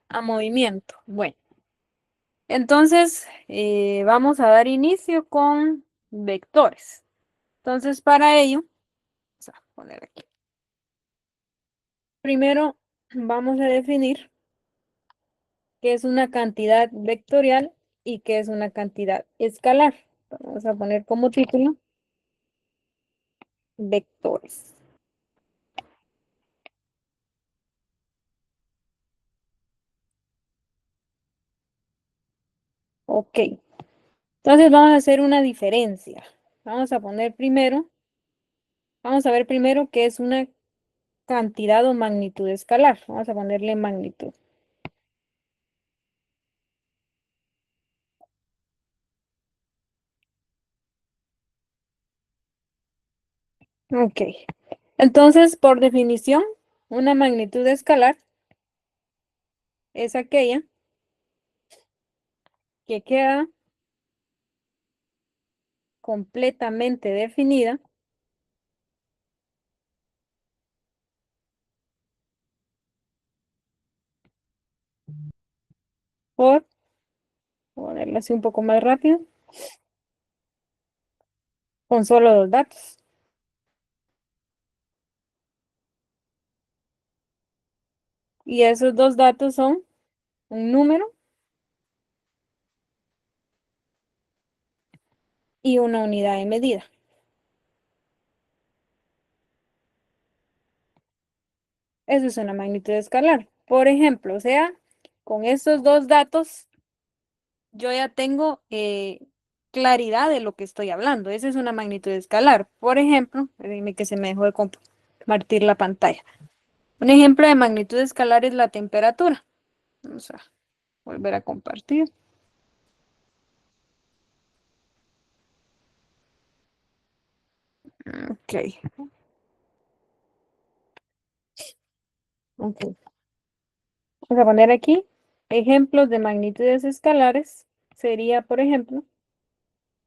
a movimiento. Bueno, entonces vamos a dar inicio con vectores. Entonces, para ello, vamos a poner aquí. Primero, vamos a definir qué es una cantidad vectorial y qué es una cantidad escalar. Vamos a poner como título vectores. Ok, entonces vamos a hacer una diferencia. Vamos a poner primero, vamos a ver primero qué es una cantidad o magnitud escalar. Vamos a ponerle magnitud. Ok, entonces por definición, una magnitud escalar es aquella que queda completamente definida por, voy a ponerlo así un poco más rápido, con solo dos datos. Y esos dos datos son un número y una unidad de medida. Eso es una magnitud escalar. Por ejemplo, o sea, con estos dos datos yo ya tengo claridad de lo que estoy hablando. Esa es una magnitud escalar. Por ejemplo, dime que se me dejó de compartir la pantalla. Un ejemplo de magnitud escalar es la temperatura. Vamos a volver a compartir. Ok, ok. Vamos a poner aquí ejemplos de magnitudes escalares. Sería, por ejemplo,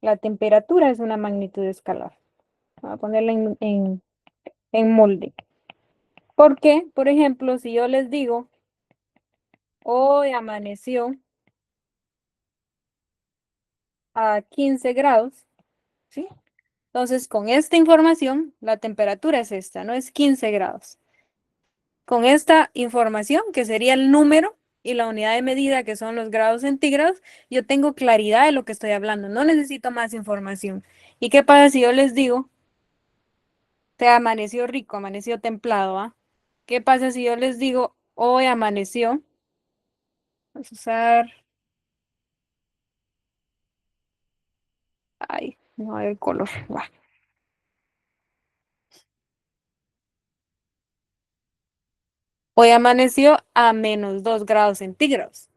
la temperatura es una magnitud escalar. Voy a ponerla en molde. Porque, por ejemplo, si yo les digo, hoy amaneció a 15 grados, ¿sí? Entonces, con esta información, la temperatura es esta, no es 15 grados. Con esta información, que sería el número y la unidad de medida, que son los grados centígrados, yo tengo claridad de lo que estoy hablando. No necesito más información. ¿Y qué pasa si yo les digo, te amaneció rico, amaneció templado, ¿ah? ¿Qué pasa si yo les digo, hoy amaneció? Vamos a usar, ay, no hay el color. Buah. Hoy amaneció a -2 grados centígrados.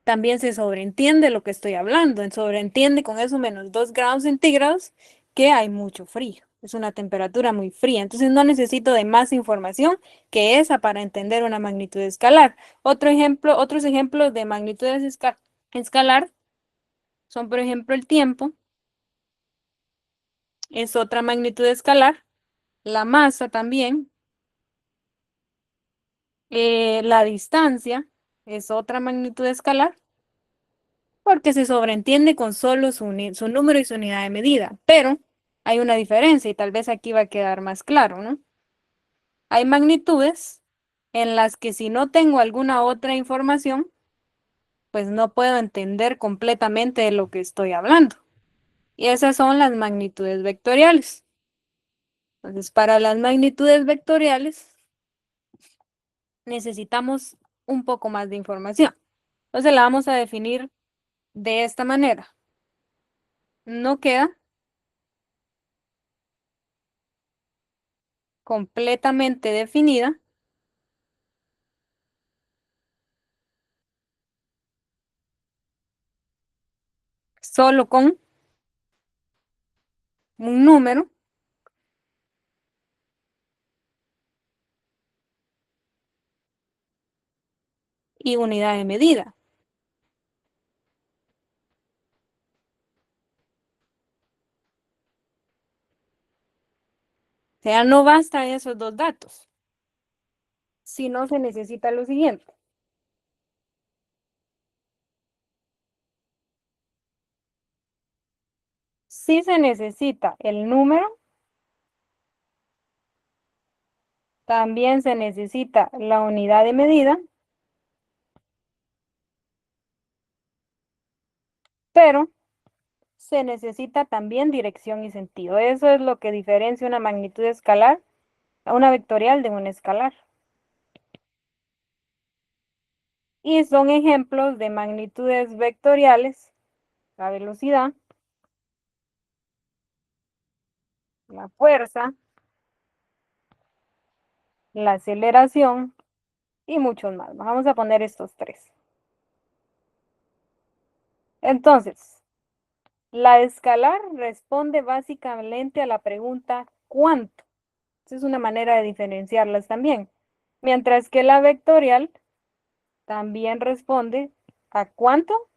También se sobreentiende lo que estoy hablando. Sobreentiende con eso -2 grados centígrados que hay mucho frío. Es una temperatura muy fría. Entonces no necesito de más información que esa para entender una magnitud escalar. Otros ejemplos de magnitudes escalar son, por ejemplo, el tiempo. Es otra magnitud escalar. La masa también. La distancia es otra magnitud escalar. Porque se sobreentiende con solo su número y su unidad de medida, pero hay una diferencia y tal vez aquí va a quedar más claro, ¿no? Hay magnitudes en las que si no tengo alguna otra información, pues no puedo entender completamente de lo que estoy hablando. Y esas son las magnitudes vectoriales. Entonces, para las magnitudes vectoriales necesitamos un poco más de información. Entonces la vamos a definir de esta manera. No queda completamente definida solo con un número y unidad de medida. O sea, no basta esos dos datos, sino se necesita lo siguiente. sí se necesita el número, también se necesita la unidad de medida, pero se necesita también dirección y sentido. Eso es lo que diferencia una magnitud escalar a una vectorial de una escalar. Y son ejemplos de magnitudes vectoriales: la velocidad, la fuerza, la aceleración y muchos más. Vamos a poner estos tres. Entonces, la escalar responde básicamente a la pregunta ¿cuánto? Esa es una manera de diferenciarlas también. Mientras que la vectorial también responde a cuánto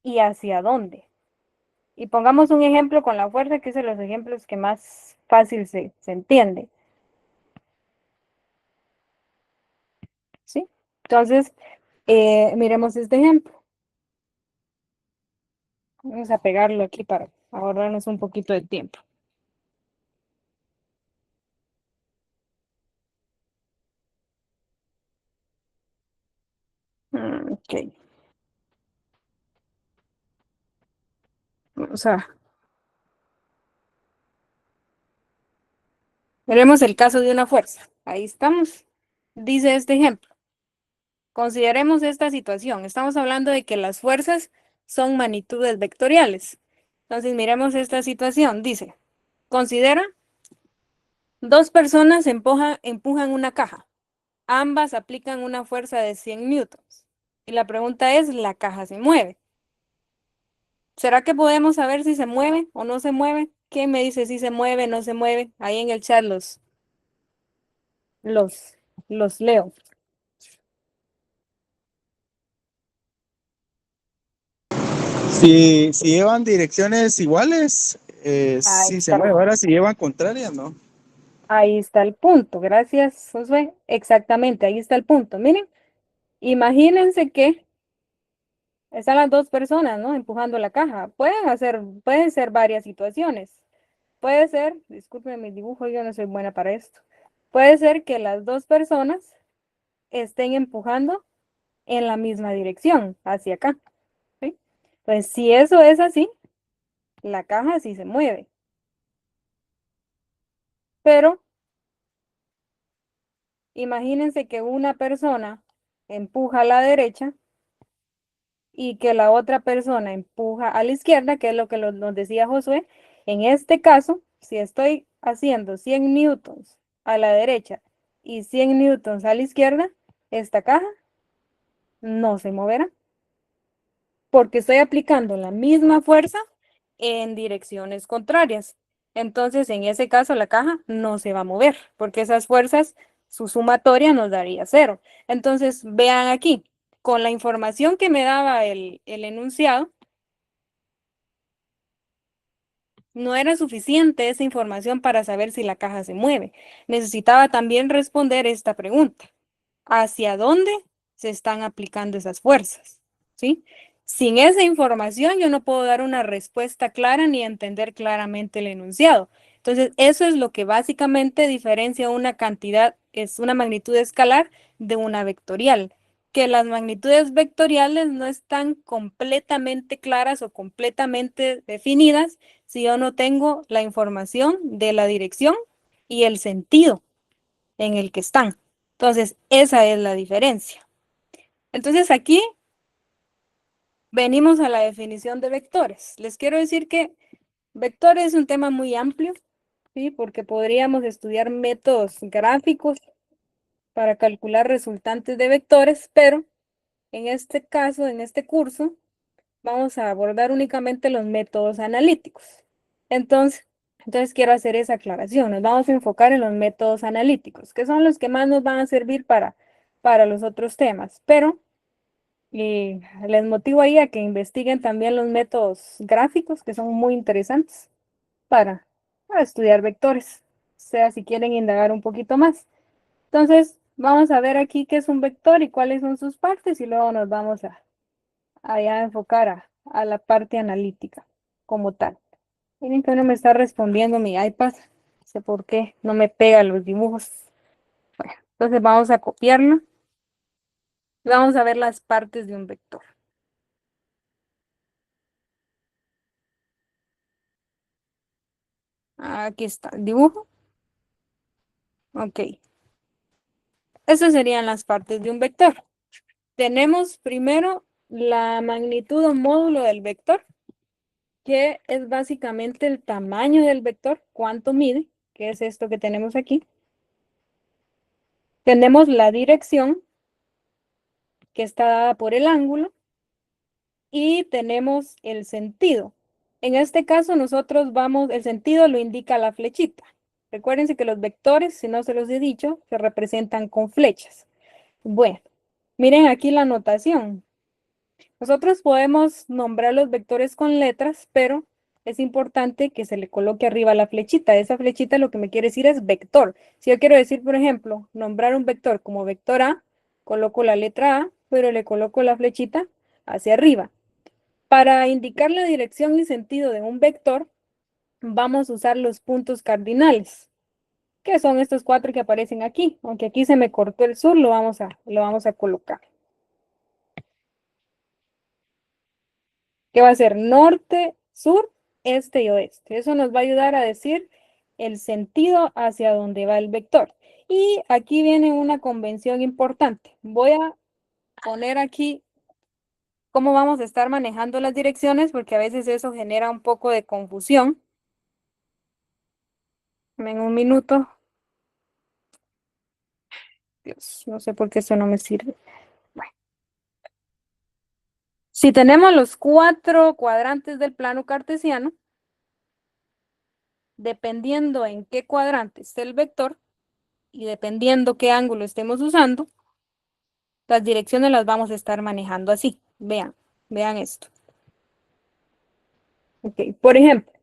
y hacia dónde. Y pongamos un ejemplo con la fuerza, que es de los ejemplos que más fácil se entiende. ¿Sí? Entonces, miremos este ejemplo. Vamos a pegarlo aquí para ahorrarnos un poquito de tiempo. Ok. Vamos a... Veremos el caso de una fuerza. Ahí estamos. Dice este ejemplo. Consideremos esta situación. Estamos hablando de que las fuerzas son magnitudes vectoriales. Entonces, miremos esta situación. Dice, considera dos personas empujan una caja. Ambas aplican una fuerza de 100 newtons. Y la pregunta es, ¿la caja se mueve? ¿Será que podemos saber si se mueve o no se mueve? ¿Quién me dice si se mueve o no se mueve? Ahí en el chat los, los leo. Si llevan direcciones iguales, Ahí sí se está. mueve. Ahora, si llevan contrarias, ¿no? Ahí está el punto. Gracias, Josué. Exactamente, ahí está el punto. Miren, imagínense que están las dos personas, ¿no? Empujando la caja. Pueden ser varias situaciones. Puede ser, disculpen mi dibujo, yo no soy buena para esto. Puede ser que las dos personas estén empujando en la misma dirección, hacia acá, ¿sí? Pues si eso es así, la caja sí se mueve. Pero imagínense que una persona empuja a la derecha y que la otra persona empuja a la izquierda, que es lo que nos decía Josué. En este caso, si estoy haciendo 100 newtons a la derecha y 100 newtons a la izquierda, esta caja no se moverá, porque estoy aplicando la misma fuerza en direcciones contrarias. Entonces, en ese caso, la caja no se va a mover, porque esas fuerzas, su sumatoria nos daría cero. Entonces, vean aquí, con la información que me daba el enunciado, no era suficiente esa información para saber si la caja se mueve. Necesitaba también responder esta pregunta: ¿hacia dónde se están aplicando esas fuerzas? ¿Sí? Sin esa información yo no puedo dar una respuesta clara ni entender claramente el enunciado. Entonces, eso es lo que básicamente diferencia una cantidad, es una magnitud escalar de una vectorial, que las magnitudes vectoriales no están completamente claras o completamente definidas si yo no tengo la información de la dirección y el sentido en el que están. Entonces, esa es la diferencia. Entonces, aquí venimos a la definición de vectores. Les quiero decir que vectores es un tema muy amplio, ¿sí? Porque podríamos estudiar métodos gráficos para calcular resultantes de vectores, pero en este caso, en este curso, vamos a abordar únicamente los métodos analíticos. Entonces, entonces quiero hacer esa aclaración. Nos vamos a enfocar en los métodos analíticos, que son los que más nos van a servir para los otros temas. Pero les motivo ahí a que investiguen también los métodos gráficos, que son muy interesantes para, para estudiar vectores, o sea, si quieren indagar un poquito más. Entonces, vamos a ver aquí qué es un vector y cuáles son sus partes, y luego nos vamos a ya enfocar a la parte analítica. como tal. Miren que no me está respondiendo mi iPad. No sé por qué no me pega los dibujos. Bueno, entonces vamos a copiarlo. Y vamos a ver las partes de un vector. Aquí está el dibujo. Ok. Esas serían las partes de un vector. Tenemos primero la magnitud o módulo del vector, que es básicamente el tamaño del vector, cuánto mide, que es esto que tenemos aquí. Tenemos la dirección, que está dada por el ángulo, y tenemos el sentido. En este caso nosotros vamos, el sentido lo indica la flechita. Recuérdense que los vectores, si no se los he dicho, se representan con flechas. Bueno, miren aquí la notación. Nosotros podemos nombrar los vectores con letras, pero es importante que se le coloque arriba la flechita. Esa flechita lo que me quiere decir es vector. Si yo quiero decir, por ejemplo, nombrar un vector como vector A, coloco la letra A, pero le coloco la flechita hacia arriba. Para indicar la dirección y sentido de un vector, vamos a usar los puntos cardinales, que son estos cuatro que aparecen aquí. Aunque aquí se me cortó el sur, lo vamos a colocar. Que va a ser norte, sur, este y oeste. Eso nos va a ayudar a decir el sentido hacia donde va el vector. Y aquí viene una convención importante. Voy a poner aquí cómo vamos a estar manejando las direcciones, porque a veces eso genera un poco de confusión. En un minuto. Dios, no sé por qué eso no me sirve. Bueno, si tenemos los cuatro cuadrantes del plano cartesiano, dependiendo en qué cuadrante esté el vector y dependiendo qué ángulo estemos usando, las direcciones las vamos a estar manejando así. Vean esto. Ok, por ejemplo,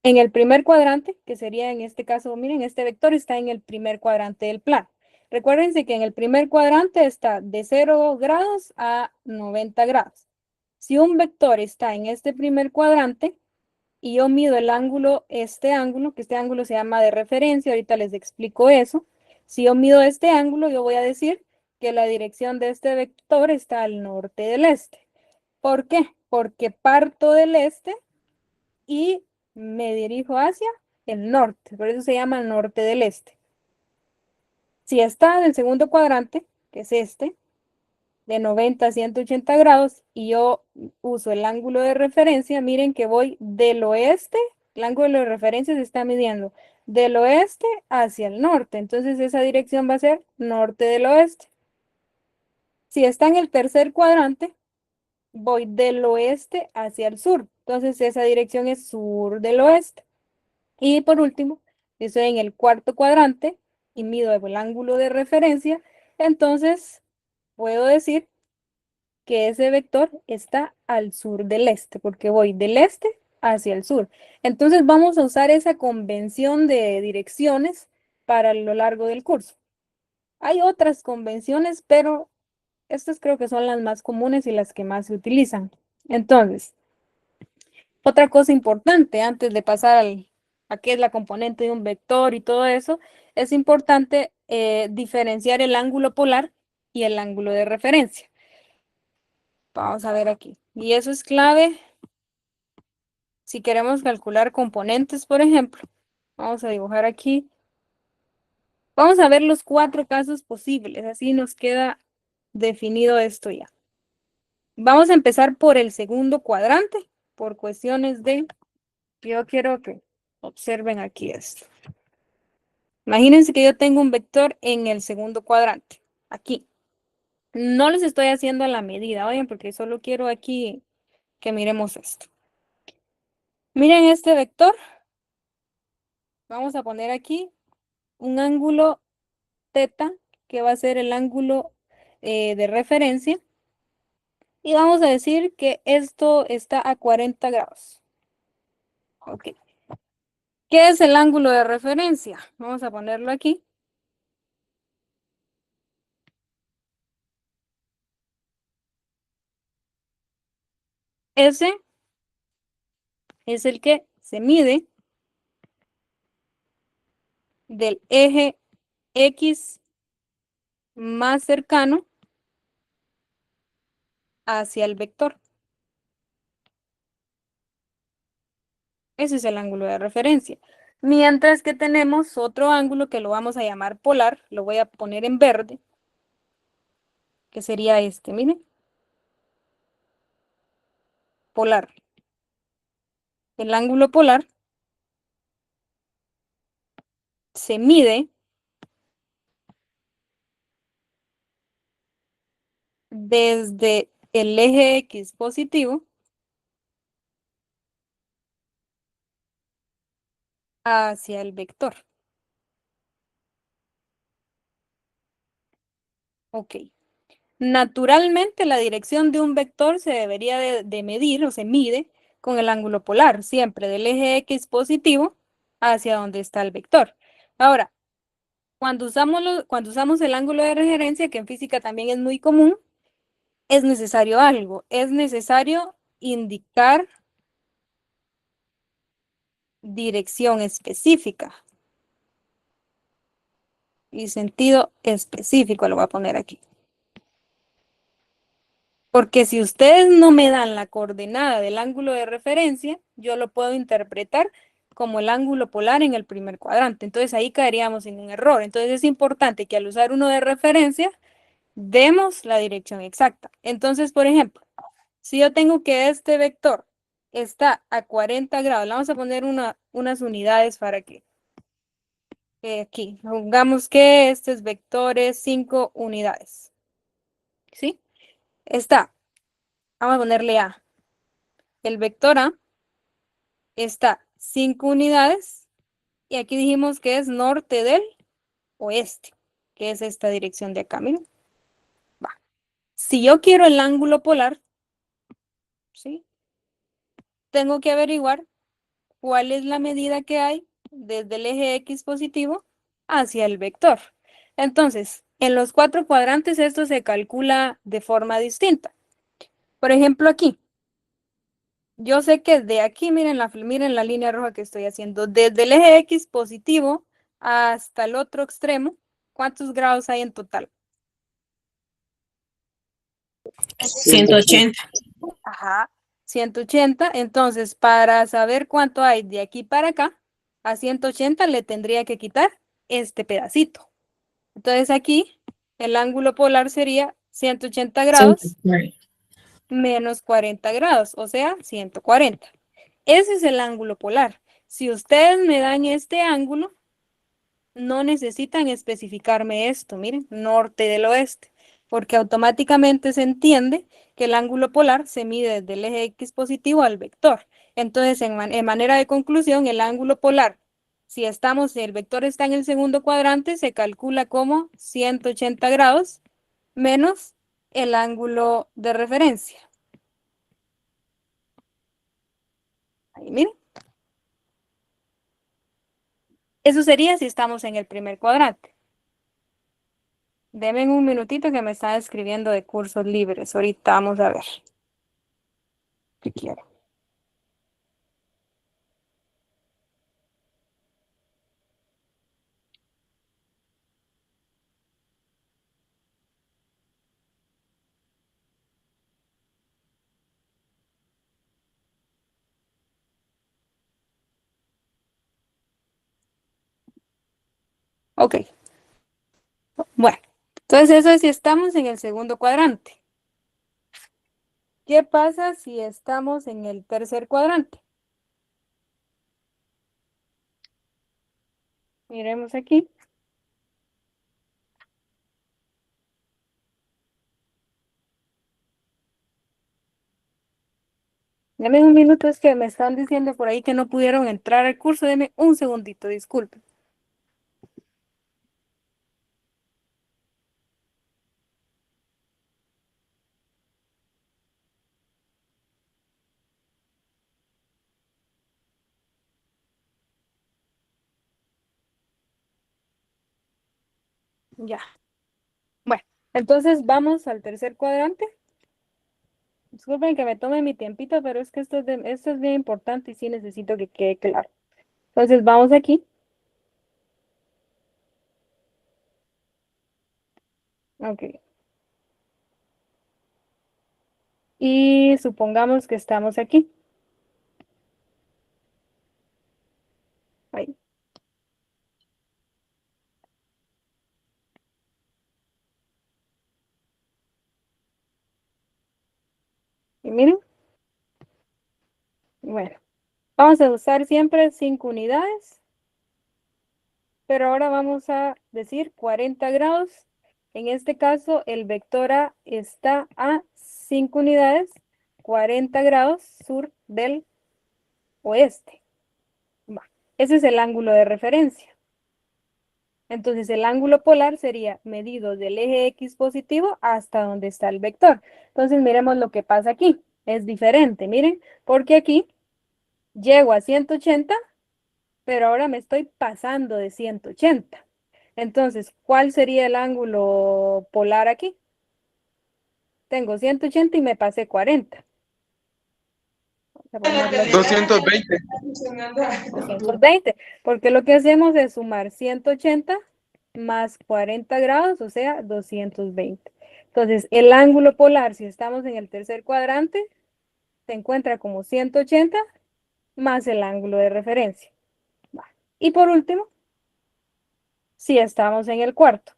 en el primer cuadrante, que sería en este caso, miren, este vector está en el primer cuadrante del plano. Recuérdense que en el primer cuadrante está de 0 grados a 90 grados. Si un vector está en este primer cuadrante y yo mido el ángulo, que este ángulo se llama de referencia, ahorita les explico eso. Si yo mido este ángulo, yo voy a decir que la dirección de este vector está al norte del este. ¿Por qué? Porque parto del este y me dirijo hacia el norte, por eso se llama el norte del este. Si está en el segundo cuadrante, que es este, de 90 a 180 grados, y yo uso el ángulo de referencia, miren que voy del oeste, el ángulo de referencia se está midiendo del oeste hacia el norte, entonces esa dirección va a ser norte del oeste. Si está en el tercer cuadrante, voy del oeste hacia el sur, entonces esa dirección es sur del oeste. Y por último, si estoy en el cuarto cuadrante y mido el ángulo de referencia, entonces puedo decir que ese vector está al sur del este, porque voy del este hacia el sur. Entonces vamos a usar esa convención de direcciones para lo largo del curso. Hay otras convenciones, pero estas creo que son las más comunes y las que más se utilizan. Entonces, otra cosa importante antes de pasar a qué es la componente de un vector y todo eso, es importante diferenciar el ángulo polar y el ángulo de referencia. Vamos a ver aquí. Y eso es clave si queremos calcular componentes, por ejemplo. Vamos a dibujar aquí. Vamos a ver los cuatro casos posibles. Así nos queda definido esto ya. Vamos a empezar por el segundo cuadrante, por cuestiones de... Yo quiero que observen aquí esto. Imagínense que yo tengo un vector en el segundo cuadrante, aquí. No les estoy haciendo la medida, oigan, porque solo quiero aquí que miremos esto. Miren este vector. Vamos a poner aquí un ángulo teta, que va a ser el ángulo de referencia. Y vamos a decir que esto está a 40 grados. Ok. ¿Qué es el ángulo de referencia? Vamos a ponerlo aquí. S es el que se mide del eje X más cercano hacia el vector. Ese es el ángulo de referencia. Mientras que tenemos otro ángulo que lo vamos a llamar polar, lo voy a poner en verde, que sería este, miren, polar. El ángulo polar se mide desde el eje X positivo hacia el vector. Ok. Naturalmente, la dirección de un vector se debería de medir o se mide con el ángulo polar, siempre del eje X positivo hacia donde está el vector. Ahora, cuando usamos el ángulo de referencia, que en física también es muy común, es necesario algo. Es necesario indicar dirección específica y sentido específico, lo voy a poner aquí. Porque si ustedes no me dan la coordenada del ángulo de referencia, yo lo puedo interpretar como el ángulo polar en el primer cuadrante. Entonces ahí caeríamos en un error. Entonces es importante que al usar uno de referencia, demos la dirección exacta. Entonces, por ejemplo, si yo tengo que este vector está a 40 grados, le vamos a poner unas unidades para que aquí, pongamos que este es vector es 5 unidades. ¿Sí? Está, vamos a ponerle A. El vector A está 5 unidades y aquí dijimos que es norte del oeste, que es esta dirección de acá, miren. Va. Si yo quiero el ángulo polar, ¿sí? Tengo que averiguar cuál es la medida que hay desde el eje X positivo hacia el vector. Entonces, en los 4 cuadrantes esto se calcula de forma distinta. Por ejemplo, aquí, yo sé que de aquí, miren la línea roja que estoy haciendo, desde el eje X positivo hasta el otro extremo, ¿cuántos grados hay en total? 180. Ajá, 180. Entonces, para saber cuánto hay de aquí para acá, a 180 le tendría que quitar este pedacito. Entonces aquí el ángulo polar sería 180 grados 140. menos 40 grados, o sea, 140. Ese es el ángulo polar. Si ustedes me dan este ángulo, no necesitan especificarme esto, miren, norte del oeste, porque automáticamente se entiende que el ángulo polar se mide desde el eje X positivo al vector. Entonces, en manera de conclusión, el ángulo polar, si el vector está en el segundo cuadrante, se calcula como 180 grados menos el ángulo de referencia. Ahí, miren. Eso sería si estamos en el primer cuadrante. Denme un minutito que me están escribiendo de cursos libres. Ahorita vamos a ver qué quiero. Ok, bueno. Entonces eso es si estamos en el segundo cuadrante. ¿Qué pasa si estamos en el tercer cuadrante? Miremos aquí. Deme un minuto, es que me están diciendo por ahí que no pudieron entrar al curso. Deme un segundito, disculpen. Ya. Bueno, entonces vamos al tercer cuadrante. Disculpen que me tome mi tiempito, pero es que esto es bien importante y sí necesito que quede claro. Entonces vamos aquí. Ok. Y supongamos que estamos aquí. Ahí. Y miren, bueno, vamos a usar siempre 5 unidades, pero ahora vamos a decir 40 grados. En este caso, el vector A está a 5 unidades, 40 grados sur del oeste. Va. Ese es el ángulo de referencia. Entonces, el ángulo polar sería medido del eje X positivo hasta donde está el vector. Entonces, miremos lo que pasa aquí. Es diferente, miren, porque aquí llego a 180, pero ahora me estoy pasando de 180. Entonces, ¿cuál sería el ángulo polar aquí? Tengo 180 y me pasé 40. Vamos a ponerlo aquí. 220. 220, porque lo que hacemos es sumar 180 más 40 grados, o sea, 220. Entonces, el ángulo polar, si estamos en el tercer cuadrante, se encuentra como 180 más el ángulo de referencia. Va. Y por último, si estamos en el cuarto,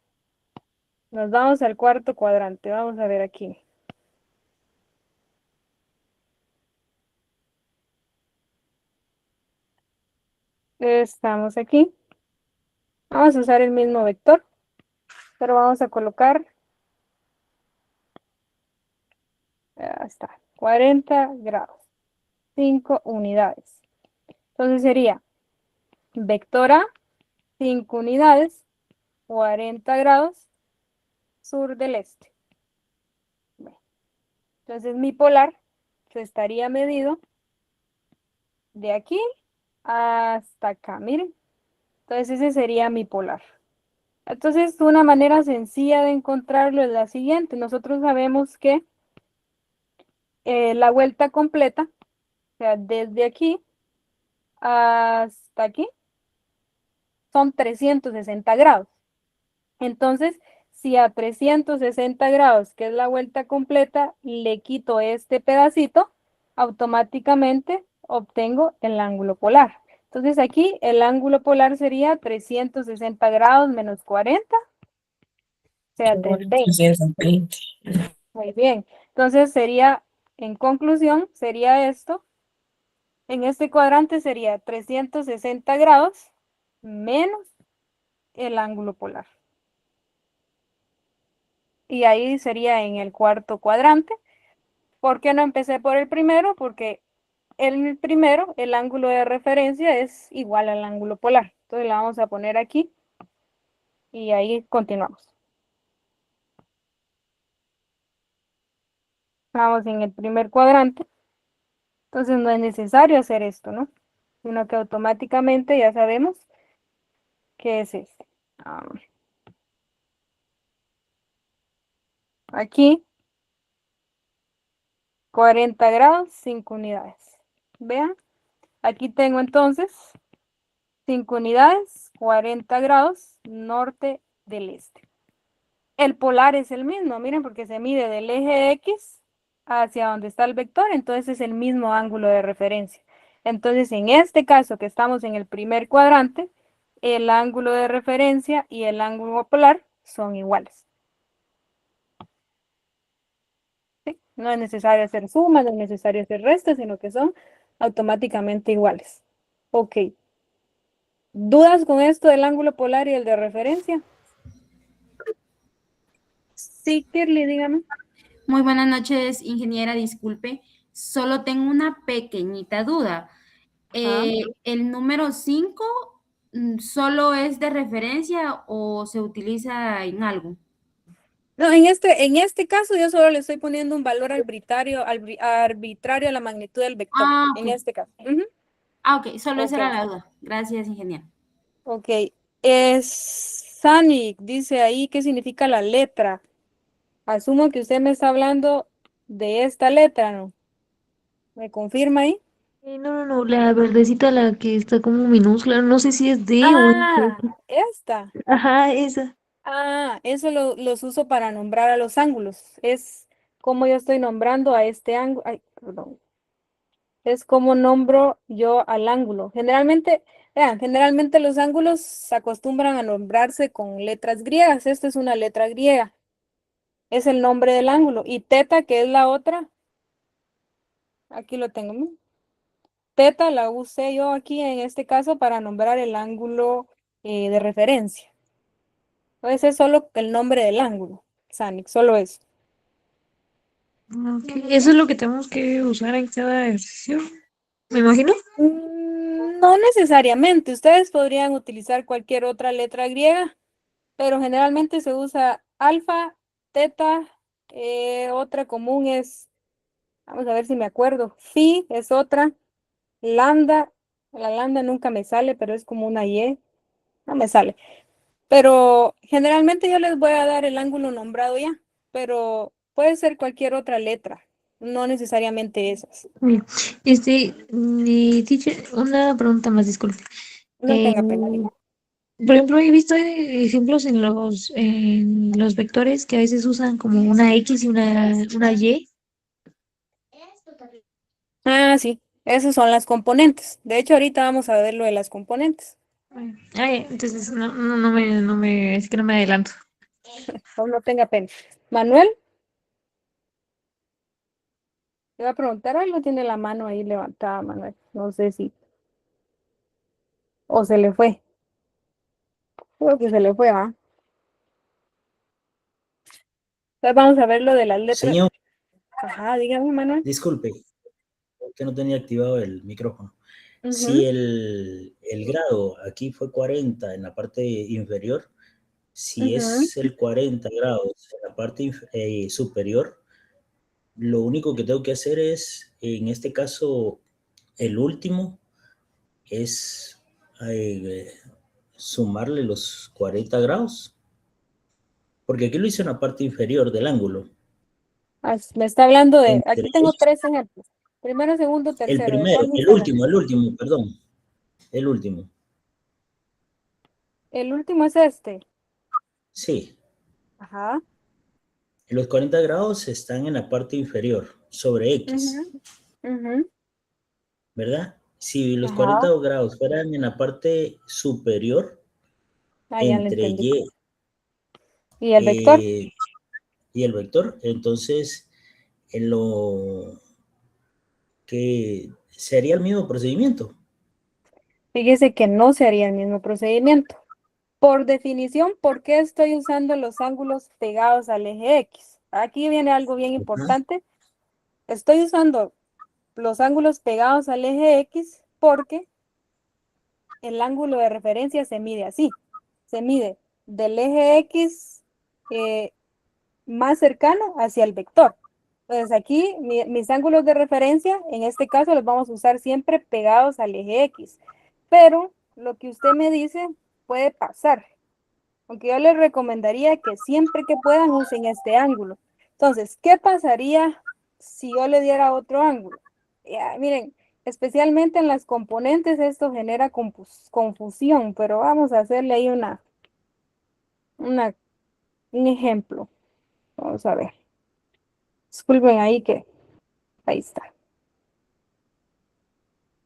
nos vamos al cuarto cuadrante. Vamos a ver aquí. Estamos aquí. Vamos a usar el mismo vector, pero vamos a colocar, ahí está, 40 grados, 5 unidades. Entonces sería vector A, 5 unidades, 40 grados, sur del este. Bueno, entonces mi polar se estaría medido de aquí hasta acá, miren. Entonces ese sería mi polar. Entonces una manera sencilla de encontrarlo es la siguiente. Nosotros sabemos que la vuelta completa, o sea, desde aquí hasta aquí, son 360 grados. Entonces, si a 360 grados, que es la vuelta completa, le quito este pedacito, automáticamente obtengo el ángulo polar. Entonces aquí el ángulo polar sería 360 grados menos 40, o sea, 320. 320. Muy bien. Entonces sería, en conclusión, sería esto. En este cuadrante sería 360 grados menos el ángulo polar. Y ahí sería en el cuarto cuadrante. ¿Por qué no empecé por el primero? Porque el primero, el ángulo de referencia es igual al ángulo polar. Entonces la vamos a poner aquí y ahí continuamos. Vamos en el primer cuadrante. Entonces no es necesario hacer esto, ¿no? Sino que automáticamente ya sabemos que es este. Aquí 40 grados, 5 unidades. Vean, aquí tengo entonces 5 unidades, 40 grados, norte del este. El polar es el mismo, miren, porque se mide del eje X hacia donde está el vector, entonces es el mismo ángulo de referencia. Entonces, en este caso que estamos en el primer cuadrante, el ángulo de referencia y el ángulo polar son iguales. ¿Sí? No es necesario hacer sumas, no es necesario hacer restas, sino que son automáticamente iguales. Ok. ¿Dudas con esto del ángulo polar y el de referencia? Sí, Kirly, dígame. Muy buenas noches, ingeniera. Disculpe, solo tengo una pequeñita duda. Ah. ¿El número 5 solo es de referencia o se utiliza en algo? No, en este caso yo solo le estoy poniendo un valor arbitrario a la magnitud del vector. Ah, En ok. este caso. Ujú. Ok, solo esa Ok, era la duda. Gracias, ingeniera. ok. Sanic dice ahí qué significa la letra. Asumo que usted me está hablando de esta letra, ¿no? ¿Me confirma ahí? No, la verdecita, la que está como minúscula, no sé si es D o es Ah, X. esta. Ajá, esa. Ah, eso los uso para nombrar a los ángulos. Es como yo estoy nombrando a este ángulo. Ay, perdón. Es como nombro yo al ángulo. Generalmente, vean, generalmente los ángulos se acostumbran a nombrarse con letras griegas. Esta es una letra griega. Es el nombre del ángulo. Y teta, que es la otra, aquí lo tengo. ¿No? Teta la usé yo aquí en este caso para nombrar el ángulo de referencia. Entonces es solo el nombre del ángulo, Sanic, solo eso. Ok, eso es lo que tenemos que usar en cada ejercicio, me imagino. No necesariamente, ustedes podrían utilizar cualquier otra letra griega, pero generalmente se usa alfa, teta, otra común es, vamos a ver si me acuerdo, phi es otra, lambda, la lambda nunca me sale, pero es como una y, no me sale. Pero generalmente yo les voy a dar el ángulo nombrado ya, pero puede ser cualquier otra letra, no necesariamente esas. Bien. Teacher, una pregunta más, disculpe. No Eh, tenga pena, diga. por ejemplo, he visto ejemplos en los vectores que a veces usan como una X y una Y. Ah, sí, esas son las componentes. De hecho, ahorita vamos a ver lo de las componentes. Entonces es que no me adelanto. No, no tenga pena. Manuel, le va a preguntar algo, tiene la mano ahí levantada, Manuel. No sé si, o se le fue. Creo que se le fue, ¿ah? Entonces vamos a ver lo de las letras. Señor, Ajá, dígame, Manuel. disculpe, que no tenía activado el micrófono. Si Ujú, el grado aquí fue 40 en la parte inferior, si ujú. es el 40 grados en la parte superior, lo único que tengo que hacer es, en este caso, el último, es eh, sumarle los 40 grados, porque aquí lo hice en la parte inferior del ángulo. Me está hablando de, Entre aquí tengo tres ejemplos. Primero, segundo, el tercero. ¿De primero, cuál me está hablando? el último, perdón, el último. El último es este. Sí, Ajá. los 40 grados están en la parte inferior, sobre Ujú, X, ujú, ¿verdad? Si los ajá. 40 grados fueran en la parte superior, Ah, ya lo entre entendí. Y ¿Y el vector? y el vector, entonces en lo que sería el mismo procedimiento. Fíjese que no se haría el mismo procedimiento. Por definición, ¿por qué estoy usando los ángulos pegados al eje X? Aquí viene algo bien Ajá, importante. Estoy usando los ángulos pegados al eje X porque el ángulo de referencia se mide así. Se mide del eje X eh, más cercano hacia el vector. Entonces aquí mis ángulos de referencia, en este caso los vamos a usar siempre pegados al eje X. Pero lo que usted me dice puede pasar. Aunque yo les recomendaría que siempre que puedan usen este ángulo. Entonces, ¿qué pasaría si yo le diera otro ángulo? Ya, miren, especialmente en las componentes esto genera confusión, pero vamos a hacerle ahí una, un ejemplo. Vamos a ver. Disculpen ahí que ahí está.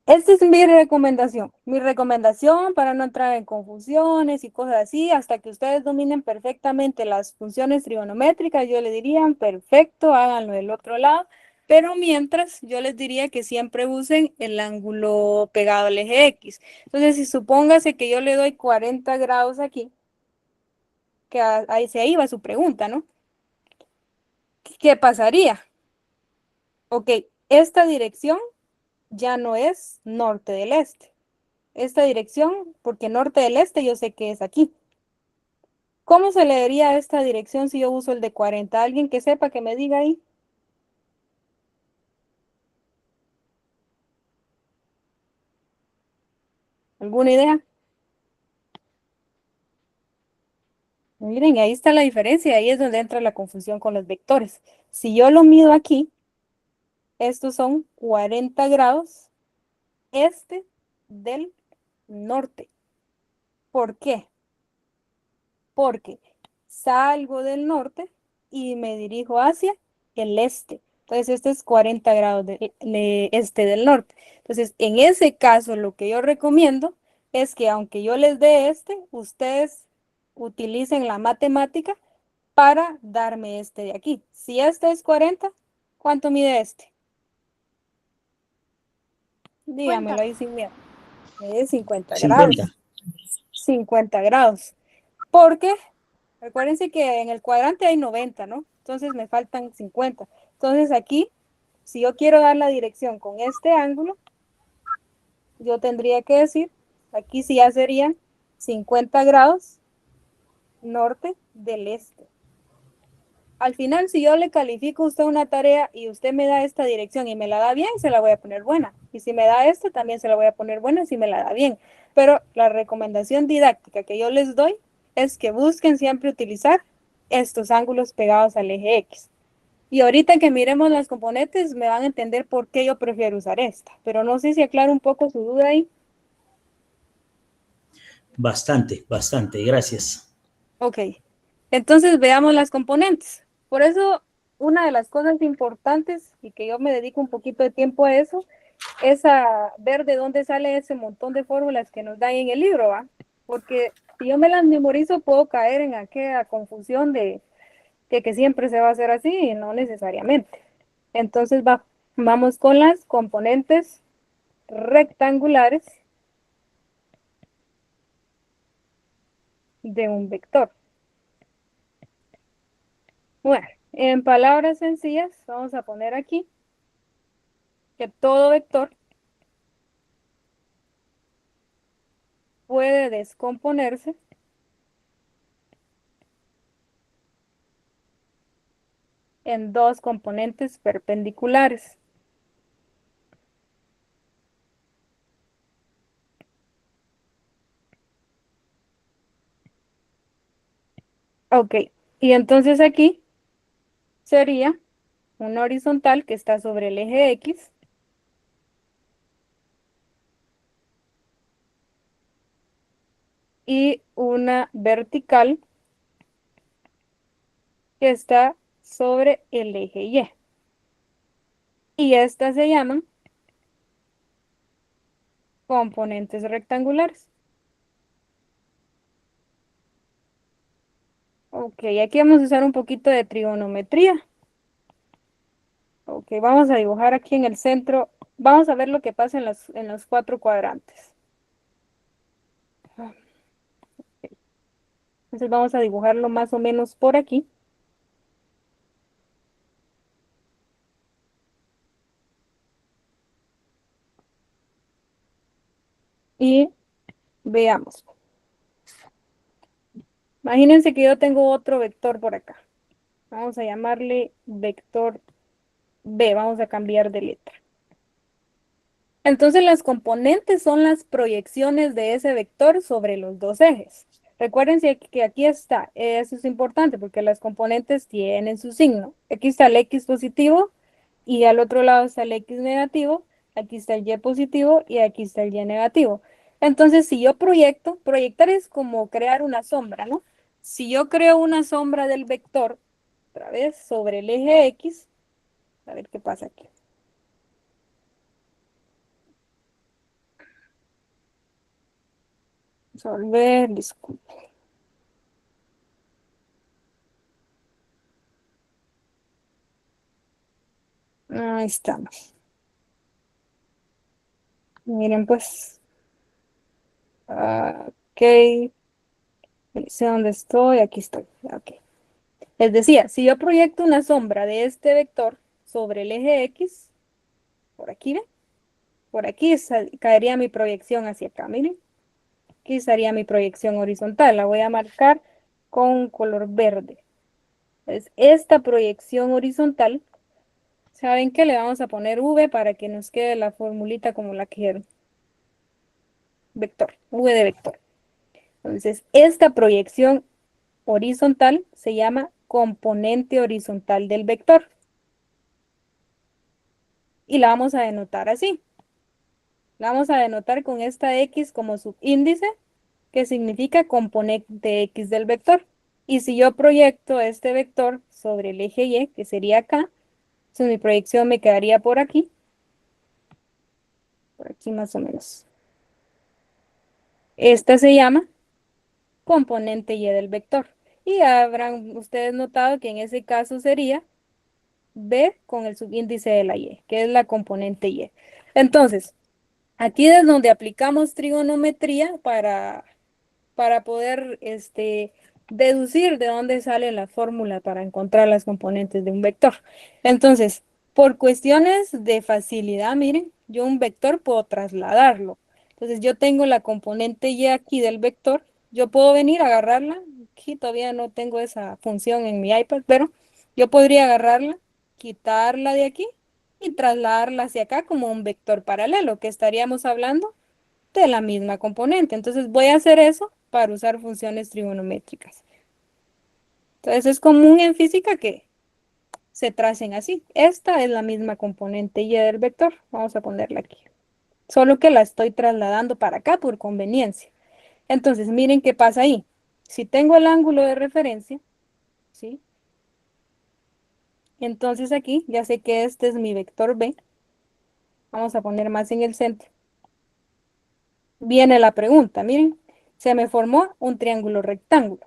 Esta es mi recomendación. Mi recomendación para no entrar en confusiones y cosas así, hasta que ustedes dominen perfectamente las funciones trigonométricas, yo les diría, perfecto, háganlo del otro lado. Pero mientras, yo les diría que siempre usen el ángulo pegado al eje X. Entonces, si supóngase que yo le doy 40 grados aquí, que ahí se iba su pregunta, ¿no? ¿Qué pasaría? Ok, esta dirección ya no es norte del este. Esta dirección, porque norte del este yo sé que es aquí. ¿Cómo se leería esta dirección si yo uso el de 40? ¿Alguien que sepa que me diga ahí? ¿Alguna idea? Miren, ahí está la diferencia, ahí es donde entra la confusión con los vectores. Si yo lo mido aquí, estos son 40 grados este del norte. ¿Por qué? Porque salgo del norte y me dirijo hacia el este. Entonces, este es 40 grados de este del norte. Entonces, en ese caso, lo que yo recomiendo es que aunque yo les dé este, ustedes utilicen la matemática para darme este de aquí. Si este es 40, ¿cuánto mide este? Dígamelo ahí sin miedo. Es 50 grados. 50. 50 grados. Porque recuérdense que en el cuadrante hay 90, ¿no? Entonces me faltan 50. Entonces aquí, si yo quiero dar la dirección con este ángulo, yo tendría que decir, aquí sí ya serían 50 grados norte del este. Al final, si yo le califico a usted una tarea y usted me da esta dirección y me la da bien, se la voy a poner buena. Y si me da esta, también se la voy a poner buena si me la da bien. Pero la recomendación didáctica que yo les doy es que busquen siempre utilizar estos ángulos pegados al eje X. Y ahorita que miremos las componentes, me van a entender por qué yo prefiero usar esta. Pero no sé si aclaro un poco su duda ahí. Bastante, bastante, gracias. Ok, entonces veamos las componentes. Por eso, una de las cosas importantes y que yo me dedico un poquito de tiempo a eso, es a ver de dónde sale ese montón de fórmulas que nos dan en el libro, ¿va? Porque si yo me las memorizo, puedo caer en aquella confusión de que siempre se va a hacer así y no necesariamente. Entonces, vamos con las componentes rectangulares de un vector. Bueno, en palabras sencillas, vamos a poner aquí que todo vector puede descomponerse en dos componentes perpendiculares. Ok, y entonces aquí sería una horizontal que está sobre el eje X y una vertical que está sobre el eje Y. Y estas se llaman componentes rectangulares. Ok, aquí vamos a usar un poquito de trigonometría. Ok, vamos a dibujar aquí en el centro. Vamos a ver lo que pasa en los cuatro cuadrantes. Entonces vamos a dibujarlo más o menos por aquí. Y veamos. Imagínense que yo tengo otro vector por acá. Vamos a llamarle vector B. Vamos a cambiar de letra. Entonces las componentes son las proyecciones de ese vector sobre los dos ejes. Recuérdense que aquí está, eso es importante porque las componentes tienen su signo. Aquí está el X positivo y al otro lado está el X negativo, aquí está el Y positivo y aquí está el Y negativo. Entonces, si yo proyecto, proyectar es como crear una sombra, ¿no? Si yo creo una sombra del vector, otra vez, sobre el eje X, a ver qué pasa aquí. Resolver, disculpe. Ahí estamos. Miren, pues. Ok. Sé dónde estoy. Aquí estoy. Ok. Les decía, si yo proyecto una sombra de este vector sobre el eje X, por aquí, ¿ven? Por aquí caería mi proyección hacia acá. Miren. Aquí estaría mi proyección horizontal. La voy a marcar con un color verde. Entonces, esta proyección horizontal, ¿saben qué? Le vamos a poner V para que nos quede la formulita como la quiero. Vector, V de vector. Entonces, esta proyección horizontal se llama componente horizontal del vector. Y la vamos a denotar así. La vamos a denotar con esta X como subíndice, que significa componente X del vector. Y si yo proyecto este vector sobre el eje Y, que sería acá, entonces mi proyección me quedaría por aquí más o menos. Esta se llama componente Y del vector. Y habrán ustedes notado que en ese caso sería B con el subíndice de la Y, que es la componente Y. Entonces, aquí es donde aplicamos trigonometría para poder deducir de dónde sale la fórmula para encontrar las componentes de un vector. Entonces, por cuestiones de facilidad, miren, yo un vector puedo trasladarlo. Entonces, yo tengo la componente Y aquí del vector, yo puedo venir a agarrarla, aquí todavía no tengo esa función en mi iPad, pero yo podría agarrarla, quitarla de aquí y trasladarla hacia acá como un vector paralelo, que estaríamos hablando de la misma componente. Entonces voy a hacer eso para usar funciones trigonométricas. Entonces es común en física que se tracen así. Esta es la misma componente Y del vector. Vamos a ponerla aquí. Solo que la estoy trasladando para acá por conveniencia. Entonces miren qué pasa ahí. Si tengo el ángulo de referencia, ¿sí? Entonces aquí ya sé que este es mi vector B. Vamos a poner más en el centro. Viene la pregunta, miren, se me formó un triángulo rectángulo.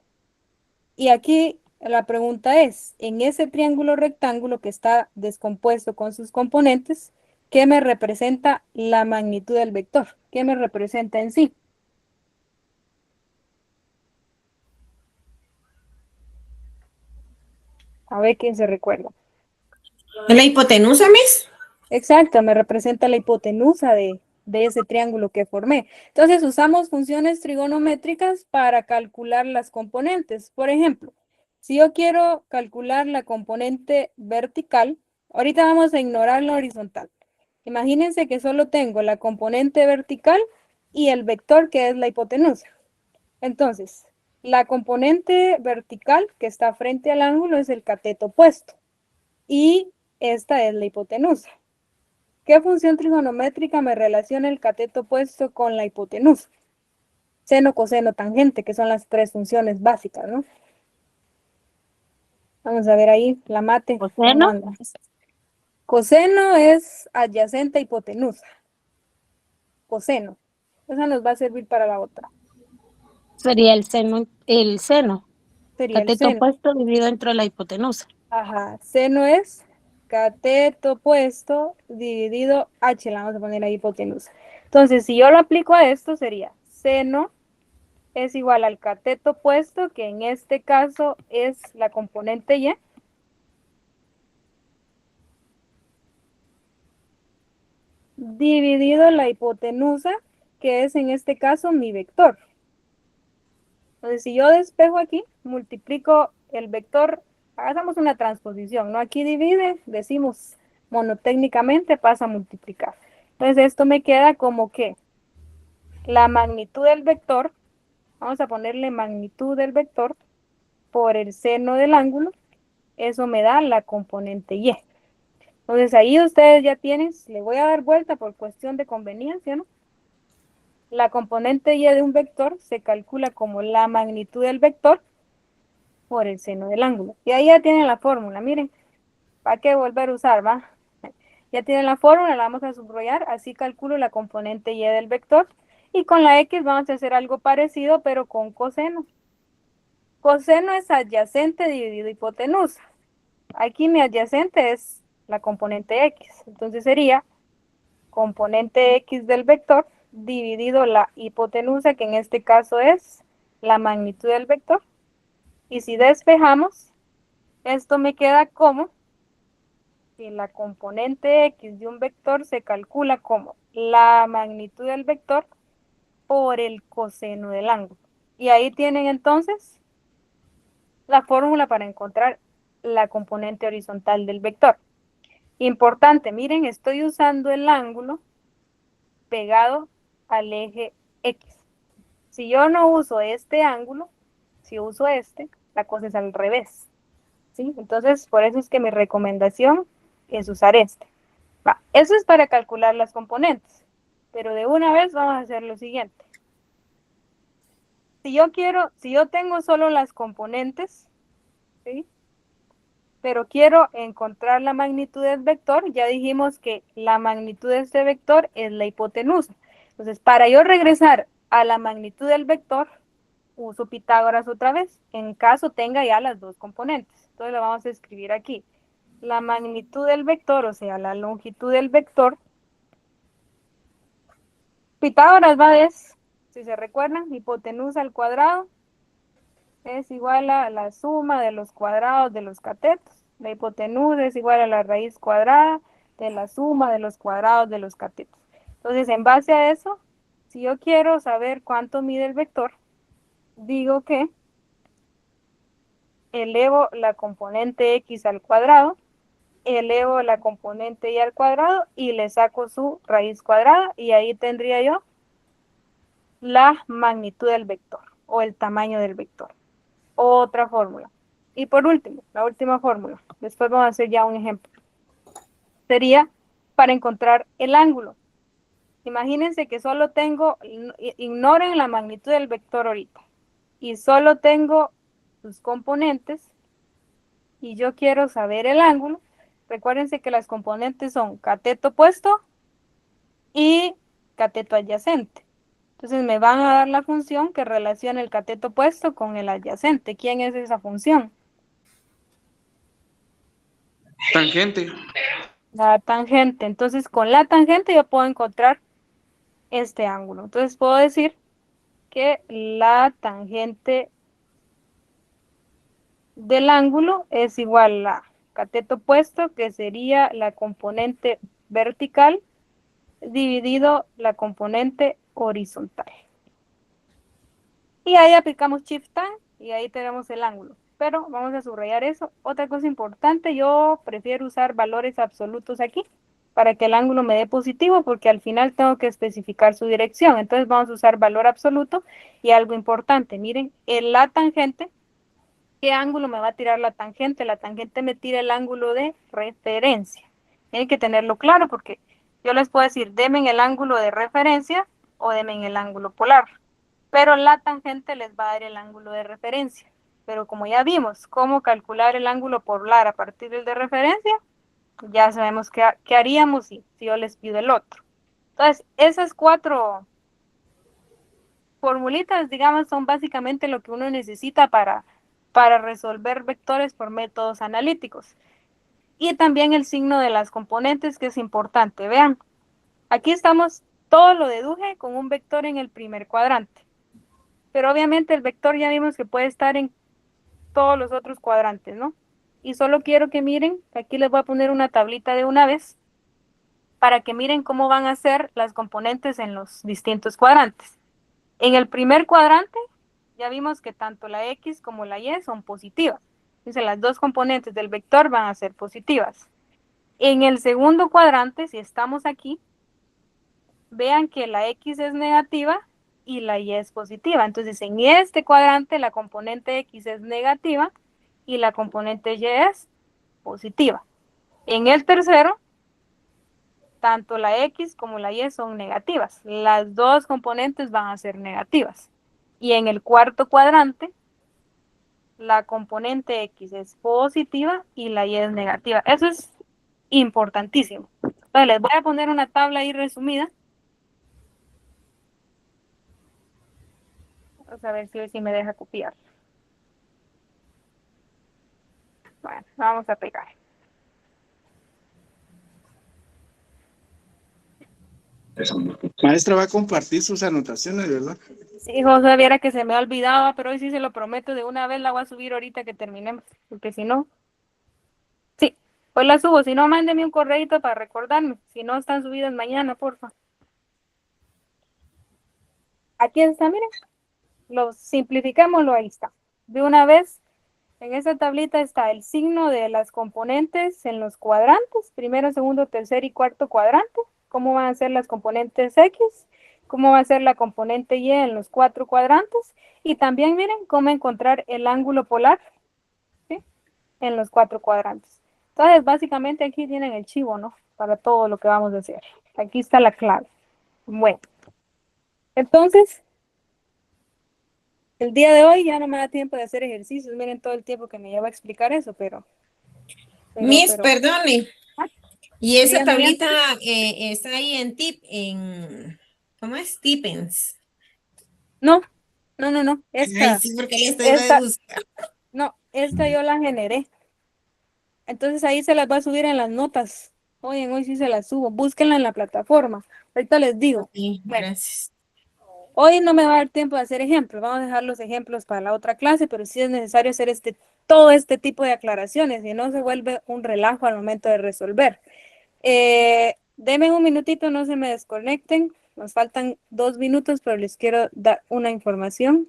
Y aquí la pregunta es, en ese triángulo rectángulo que está descompuesto con sus componentes, ¿qué me representa la magnitud del vector? ¿Qué me representa en sí? A ver quién se recuerda. ¿Es la hipotenusa, Miss? Exacto, me representa la hipotenusa de ese triángulo que formé. Entonces usamos funciones trigonométricas para calcular las componentes. Por ejemplo, si yo quiero calcular la componente vertical, ahorita vamos a ignorar la horizontal. Imagínense que solo tengo la componente vertical y el vector que es la hipotenusa. Entonces, la componente vertical que está frente al ángulo es el cateto opuesto y esta es la hipotenusa. ¿Qué función trigonométrica me relaciona el cateto opuesto con la hipotenusa? Seno, coseno, tangente, que son las tres funciones básicas, ¿no? Vamos a ver ahí la mate. ¿Cómo ¿Coseno? anda? Coseno es adyacente a hipotenusa. Coseno. Esa nos va a servir para la otra. Sería el seno. Sería el Cateto seno. opuesto dividido entre la hipotenusa. Ajá. Seno es cateto opuesto dividido H. La vamos a poner ahí hipotenusa. Entonces, si yo lo aplico a esto, sería seno es igual al cateto opuesto, que en este caso es la componente Y, dividido la hipotenusa, que es en este caso mi vector. Entonces, si yo despejo aquí, multiplico el vector, hagamos una transposición, ¿no? Aquí divide, decimos monotécnicamente, pasa a multiplicar. Entonces, esto me queda como que la magnitud del vector, vamos a ponerle magnitud del vector por el seno del ángulo, eso me da la componente Y. Entonces ahí ustedes ya tienen, le voy a dar vuelta por cuestión de conveniencia, ¿no? La componente Y de un vector se calcula como la magnitud del vector por el seno del ángulo. Y ahí ya tienen la fórmula, miren, ¿para qué volver a usar, va? Ya tienen la fórmula, la vamos a subrayar, así calculo la componente Y del vector. Y con la X vamos a hacer algo parecido, pero con coseno. Coseno es adyacente dividido hipotenusa. Aquí mi adyacente es la componente X. Entonces sería componente X del vector dividido la hipotenusa, que en este caso es la magnitud del vector. Y si despejamos, esto me queda como que la componente X de un vector se calcula como la magnitud del vector por el coseno del ángulo. Y ahí tienen entonces la fórmula para encontrar la componente horizontal del vector. Importante, miren, estoy usando el ángulo pegado al eje X. Si yo no uso este ángulo, si uso este, la cosa es al revés, ¿sí? Entonces, por eso es que mi recomendación es usar este. Va, eso es para calcular las componentes, pero de una vez vamos a hacer lo siguiente. Si yo tengo solo las componentes, ¿sí? Pero quiero encontrar la magnitud del vector, ya dijimos que la magnitud de este vector es la hipotenusa. Entonces, para yo regresar a la magnitud del vector, uso Pitágoras otra vez, en caso tenga ya las dos componentes. Entonces, lo vamos a escribir aquí. La magnitud del vector, o sea, la longitud del vector, Pitágoras si se recuerdan, hipotenusa al cuadrado es igual a la suma de los cuadrados de los catetos. La hipotenusa es igual a la raíz cuadrada de la suma de los cuadrados de los catetos. Entonces, en base a eso, si yo quiero saber cuánto mide el vector, digo que elevo la componente x al cuadrado, elevo la componente y al cuadrado y le saco su raíz cuadrada y ahí tendría yo la magnitud del vector o el tamaño del vector. Otra fórmula. Y por último, la última fórmula. Después vamos a hacer ya un ejemplo. Sería para encontrar el ángulo. Imagínense que solo tengo, ignoren la magnitud del vector ahorita, y solo tengo sus componentes y yo quiero saber el ángulo. Recuérdense que las componentes son cateto opuesto y cateto adyacente. Entonces me van a dar la función que relaciona el cateto opuesto con el adyacente. ¿Quién es esa función? Tangente. La tangente. Entonces con la tangente yo puedo encontrar este ángulo. Entonces puedo decir que la tangente del ángulo es igual a cateto opuesto, que sería la componente vertical, dividido la componente horizontal. Y ahí aplicamos Shift Tan y ahí tenemos el ángulo. Pero vamos a subrayar eso. Otra cosa importante, yo prefiero usar valores absolutos aquí para que el ángulo me dé positivo, porque al final tengo que especificar su dirección. Entonces vamos a usar valor absoluto. Y algo importante, miren, en la tangente, ¿qué ángulo me va a tirar la tangente? La tangente me tira el ángulo de referencia. Tienen que tenerlo claro porque yo les puedo decir, denme en el ángulo de referencia o denme en el ángulo polar. Pero la tangente les va a dar el ángulo de referencia. Pero como ya vimos cómo calcular el ángulo polar a partir del de referencia, ya sabemos qué haríamos si yo les pido el otro. Entonces, esas 4 formulitas, digamos, son básicamente lo que uno necesita para resolver vectores por métodos analíticos. Y también el signo de las componentes, que es importante. Vean, aquí estamos, todo lo deduje con un vector en el primer cuadrante. Pero obviamente el vector ya vimos que puede estar en todos los otros cuadrantes, ¿no? Y solo quiero que miren, aquí les voy a poner una tablita de una vez, para que miren cómo van a ser las componentes en los distintos cuadrantes. En el primer cuadrante, ya vimos que tanto la X como la Y son positivas. Entonces las dos componentes del vector van a ser positivas. En el segundo cuadrante, si estamos aquí, vean que la X es negativa y la Y es positiva. Entonces en este cuadrante la componente X es negativa y la componente Y es positiva. En el tercero, tanto la X como la Y son negativas. Las dos componentes van a ser negativas. Y en el cuarto cuadrante, la componente X es positiva y la Y es negativa. Eso es importantísimo. Entonces les voy a poner una tabla ahí resumida. Vamos a ver si hoy sí me deja copiar. Bueno, vamos a pegar. Maestra va a compartir sus anotaciones, ¿verdad? Sí, José, viera que se me olvidaba, pero hoy sí se lo prometo, de una vez la voy a subir ahorita que terminemos, porque si no, sí, hoy la subo, si no, mándeme un correito para recordarme, si no están subidas mañana, porfa. Aquí está, miren, lo simplificémoslo, ahí está. De una vez, en esa tablita está el signo de las componentes en los cuadrantes, primero, segundo, tercer y cuarto cuadrante, cómo van a ser las componentes X, cómo va a ser la componente Y en los 4 cuadrantes y también miren cómo encontrar el ángulo polar, ¿sí? En los 4 cuadrantes. Entonces, básicamente aquí tienen el chivo, ¿no? Para todo lo que vamos a hacer. Aquí está la clave. Bueno, entonces, el día de hoy ya no me da tiempo de hacer ejercicios. Miren todo el tiempo que me lleva a explicar eso, pero Miss, perdone. Ah, Y esa dígame bien. tablita está ahí ¿cómo es? Tippins. No. Ay, sí, porque le estoy Esta, buscando. no, esta yo la generé. Entonces ahí se las va a subir en las notas. Oye, hoy sí se las subo. Búsquenla en la plataforma. Ahorita les digo. Sí, Bueno, gracias. hoy no me va a dar tiempo de hacer ejemplos. Vamos a dejar los ejemplos para la otra clase, pero sí es necesario hacer todo este tipo de aclaraciones, si no se vuelve un relajo al momento de resolver. Denme un minutito, no se me desconecten. Nos faltan 2 minutos, pero les quiero dar una información.